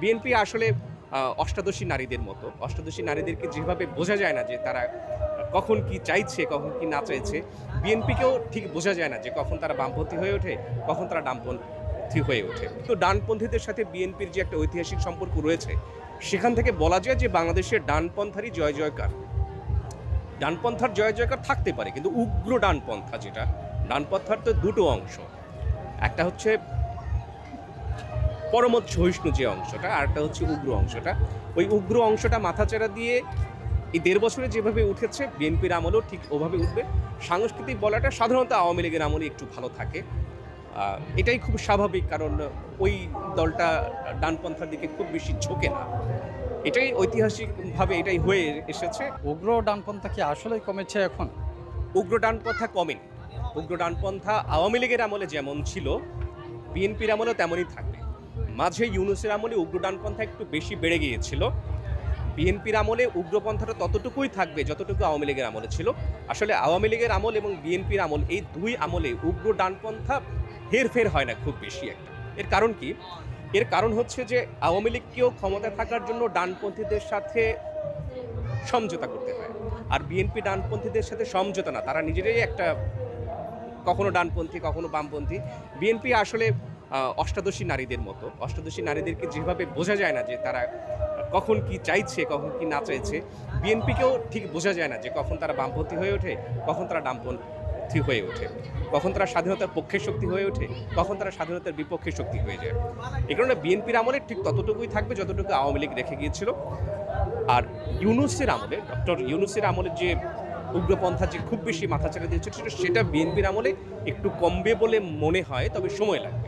BNP আসলে অষ্টাদশী নারীদের মতো। অষ্টাদশী নারীদেরকে যেভাবে বোঝা যায় না যে তারা কখন কি চাইছে, কখন কি না চাইছে, বিএনপিকেও ঠিক বোঝা যায় না যে কখন তারা বামপন্থী হয়ে ওঠে, কখন তারা ডানপন্থী হয়ে ওঠে। তো ডানপন্থীদের সাথে বিএনপির যে একটা ঐতিহাসিক সম্পর্ক রয়েছে, সেখান থেকে বলা যায় যে বাংলাদেশের ডানপন্থারই জয় জয়কার। ডানপন্থার জয় জয়কার থাকতে পারে, কিন্তু উগ্র ডানপন্থা যেটা, ডানপন্থার তো দুটো অংশ। একটা হচ্ছে পরমত সহিষ্ণু যে অংশটা, আর একটা হচ্ছে উগ্র অংশটা। ওই উগ্র অংশটা মাথাচাড়া দিয়ে এই ১.৫ বছরে যেভাবে উঠেছে, বিএনপির আমলেও ঠিক ওভাবে উঠবে। সাংস্কৃতিক বলাটা সাধারণত আওয়ামী লীগের আমলে একটু ভালো থাকে। এটাই খুব স্বাভাবিক, কারণ ওই দলটা ডানপন্থার দিকে খুব বেশি ঝোঁকে না। এটাই ঐতিহাসিকভাবে এটাই হয়ে এসেছে। উগ্র ডানপন্থা কি আসলেই কমেছে এখন? উগ্র ডানপন্থা কমেনি। উগ্র ডানপন্থা আওয়ামী লীগের আমলে যেমন ছিল, বিএনপির আমলেও তেমনই থাকবে। মাঝে ইউনূসের আমলে উগ্র ডানপন্থা একটু বেশি বেড়ে গিয়েছিল। বিএনপির আমলে উগ্রপন্থাটা ততটুকুই থাকবে যতটুকু আওয়ামী লীগের আমলে ছিল। আসলে আওয়ামী লীগের আমল এবং বিএনপির আমল, এই দুই আমলে উগ্র ডানপন্থা হেরফের হয় না খুব বেশি একটা। এর কারণ কি? এর কারণ হচ্ছে যে আওয়ামী লীগকেও ক্ষমতায় থাকার জন্য ডানপন্থীদের সাথে সমঝোতা করতে হয়। আর বিএনপি ডানপন্থীদের সাথে সমঝোতা না, তারা নিজেরাই একটা কখনো ডানপন্থী, কখনো বামপন্থী। বিএনপি আসলে অষ্টাদশী নারীদের মতো। অষ্টাদশী নারীদেরকে যেভাবে বোঝা যায় না যে তারা কখন কি চাইছে, কখন কি না চাইছে, বিএনপিকেও ঠিক বোঝা যায় না যে কখন তারা বামপন্থী হয়ে ওঠে, কখন তারা ডানপন্থী হয়ে ওঠে, কখন তারা স্বাধীনতার পক্ষের শক্তি হয়ে ওঠে, কখন তারা স্বাধীনতার বিপক্ষের শক্তি হয়ে যায়। এই কারণে বিএনপির আমলে ঠিক ততটুকুই থাকবে যতটুকু আওয়ামী লীগ রেখে গিয়েছিল। আর ইউনূসের আমলে, ডক্টর ইউনূসের আমলে যে উগ্রপন্থা যে খুব বেশি মাথাচাড়া দিয়েছে, সেটা বিএনপির আমলে একটু কমবে বলে মনে হয়, তবে সময় লাগবে।